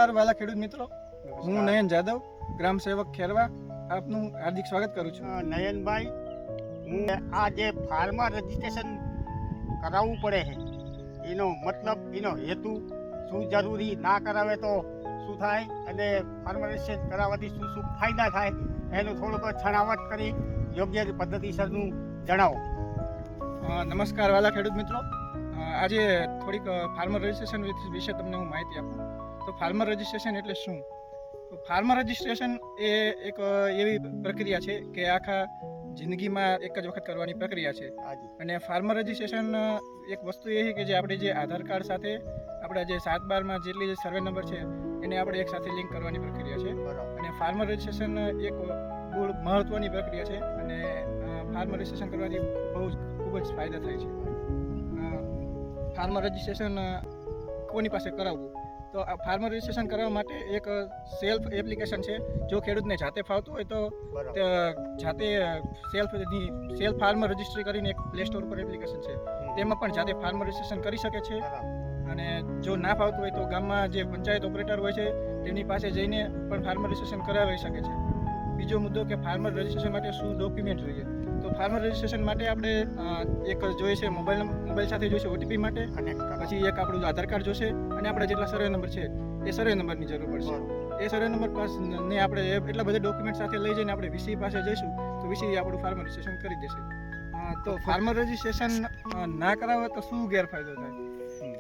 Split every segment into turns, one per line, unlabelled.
નમસ્કાર વાલા ખેડૂત મિત્રો, હું નયન જાદવ, ગ્રામ સેવક ખેરવા, આપનું હાર્દિક સ્વાગત કરું છું.
નયનભાઈ, હું આ જે ફાર્મર રજીસ્ટ્રેશન કરાવવું પડે છે એનો મતલબ, એનો હેતુ શું, જરૂરી ના કરાવે તો શું થાય અને ફાર્મર રજીસ્ટ્રેશન કરાવવાથી શું શું ફાયદા થાય એનું થોડુંક છણાવટ કરી યોગ્ય પદ્ધતિસરનું જણાવો.
નમસ્કાર વાલા ખેડૂત મિત્રો, આજે થોડીક ફાર્મર રજિસ્ટ્રેશન વિશે તમને હું માહિતી આપું. તો ફાર્મર રજિસ્ટ્રેશન એટલે શું? તો ફાર્મર રજિસ્ટ્રેશન એ એક એવી પ્રક્રિયા છે કે આખા જિંદગીમાં એક જ વખત કરવાની પ્રક્રિયા છે. અને ફાર્મર રજિસ્ટ્રેશન એક વસ્તુ એ છે કે જે આપણે જે આધાર કાર્ડ સાથે આપણા જે 7/12માં જેટલી જે સર્વે નંબર છે એને આપણે એક સાથે લિંક કરવાની પ્રક્રિયા છે. અને ફાર્મર રજિસ્ટ્રેશન એક બહુ મહત્ત્વની પ્રક્રિયા છે અને ફાર્મર રજિસ્ટ્રેશન કરવાથી ખૂબ જ ફાયદા થાય છે. ફાર્મર રજિસ્ટ્રેશન કોની પાસે કરાવવું? તો આ ફાર્મર રજિસ્ટ્રેશન કરવા માટે એક સેલ્ફ એપ્લિકેશન છે. જો ખેડૂતને જાતે ફાવતું હોય તો જાતે સેલ્ફ ફાર્મર રજિસ્ટ્રી કરીને એક પ્લે સ્ટોર પર એપ્લિકેશન છે, તેમાં પણ જાતે ફાર્મર રજિસ્ટ્રેશન કરી શકે છે. અને જો ના ફાવતું હોય તો ગામમાં જે પંચાયત ઓપરેટર હોય છે તેમની પાસે જઈને પણ ફાર્મર રજિસ્ટ્રેશન કરાવી શકે છે. બીજો મુદ્દો કે ફાર્મર રજિસ્ટ્રેશન માટે શું ડોક્યુમેન્ટ જોઈએ? તો ફાર્મર રજિસ્ટ્રેશન માટે આપણે એક જોઈએ છે મોબાઈલ સાથે જોઈશે ઓટીપી માટે, પછી એક આપણું આધાર કાર્ડ જોશે અને આપણા જેટલા સર્વે નંબર છે એ સર્વે નંબરની જરૂર પડશે. એ સર્વે નંબર ને આપણે એટલા બધા ડોક્યુમેન્ટ સાથે લઈ જઈને આપણે વીસી પાસે જઈશું તો વીસી આપણું ફાર્મર રજિસ્ટ્રેશન કરી દેશે. તો ફાર્મર રજિસ્ટ્રેશન ના કરાવે તો શું ગેરફાયદો થાય?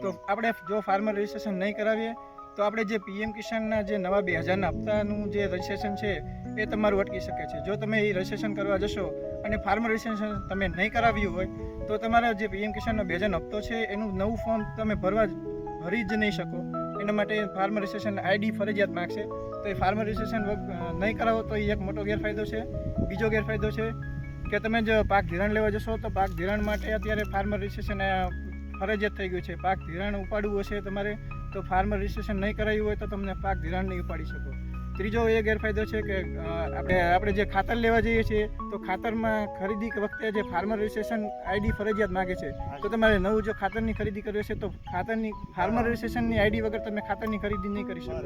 તો આપણે જો ફાર્મર રજિસ્ટ્રેશન નહીં કરાવીએ તો આપણે જે પીએમ કિસાનના જે નવા 2000ના હપ્તાનું જે રજિસ્ટ્રેશન છે એ તમારું અટકી શકે છે. જો તમે એ રજિસ્ટ્રેશન કરવા જશો અને ફાર્મર રજિસ્ટ્રેશન તમે નહીં કરાવ્યું હોય તો તમારા જે પીએમ કિસાનનો 2000નો હપ્તો છે એનું નવું ફોર્મ તમે ભરી જ નહીં શકો. એના માટે ફાર્મર રજિસ્ટ્રેશન આઈડી ફરજિયાત માગશે. તો એ ફાર્મર રજિસ્ટ્રેશન નહીં કરાવો તો એ એક મોટો ગેરફાયદો છે. બીજો ગેરફાયદો છે કે તમે જો પાક ધિરાણ લેવા જશો તો પાક ધિરાણ માટે અત્યારે ફાર્મર રજિસ્ટ્રેશન ફરજિયાત થઈ ગયું છે. પાક ધિરાણ ઉપાડવું હશે તમારે તો ફાર્મર રજિસ્ટ્રેશન નહીં કરાવ્યું હોય તો તમને પાક ધિરાણ નહીં ઉપાડી શકો. ત્રીજો એ ગેરફાયદો છે કે આપણે જે ખાતર લેવા જઈએ છીએ તો ખાતરમાં ખરીદી વખતે જે ફાર્મર રજિસ્ટ્રેશન આઈડી ફરજિયાત માગે છે. તો તમારે નવું જો ખાતરની ખરીદી કરવી હશે તો ફાર્મર રજિસ્ટ્રેશનની આઈડી વગર તમે ખાતરની ખરીદી નહીં કરી શકો.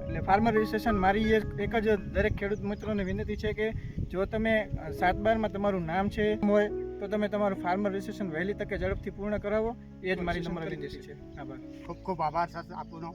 એટલે ફાર્મર રજિસ્ટ્રેશન મારી એક જ દરેક ખેડૂત મિત્રોને વિનંતી છે કે જો તમે 7/12માં તમારું નામ છે હોય તો તમે તમારું ફાર્મર રજિસ્ટ્રેશન વહેલી તકે ઝડપથી પૂર્ણ કરાવો. એ જ મારી નમ્ર વિનંતી છે. આભાર.
ખૂબ ખૂબ આભાર આપનો.